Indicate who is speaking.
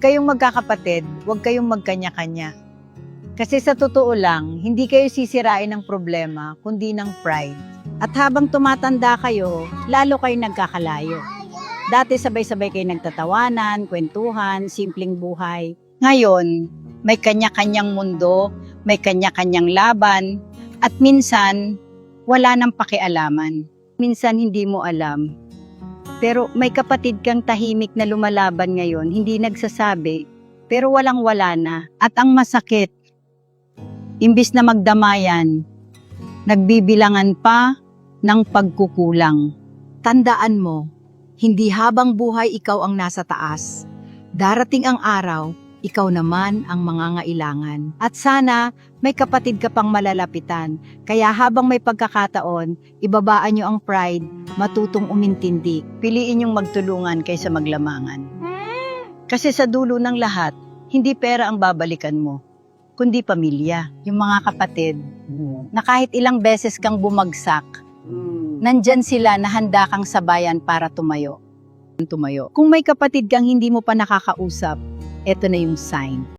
Speaker 1: Kayong magkakapatid, huwag kayong magkanya-kanya. Kasi sa totoo lang, hindi kayo sisirain ng problema, kundi ng pride. At habang tumatanda kayo, lalo kayo nagkakalayo. Dati sabay-sabay kayo nagtatawanan, kwentuhan, simpleng buhay. Ngayon, may kanya-kanyang mundo, may kanya-kanyang laban, at minsan, wala nang pakialaman. Minsan hindi mo alam. Pero may kapatid kang tahimik na lumalaban ngayon, hindi nagsasabi, pero walang-wala na. At ang masakit, imbis na magdamayan, nagbibilangan pa ng pagkukulang. Tandaan mo, hindi habang buhay ikaw ang nasa taas. Darating ang araw, ikaw naman ang mangangailangan. At sana may kapatid ka pang malalapitan. Kaya habang may pagkakataon, ibabaan nyo ang pride, matutong umintindi. Piliin yung magtulungan kaysa maglamangan. Kasi sa dulo ng lahat, hindi pera ang babalikan mo, kundi pamilya. Yung mga kapatid, na kahit ilang beses kang bumagsak, nandyan sila na handa kang sabayan para tumayo. Kung may kapatid kang hindi mo pa nakakausap, eto na yung sign.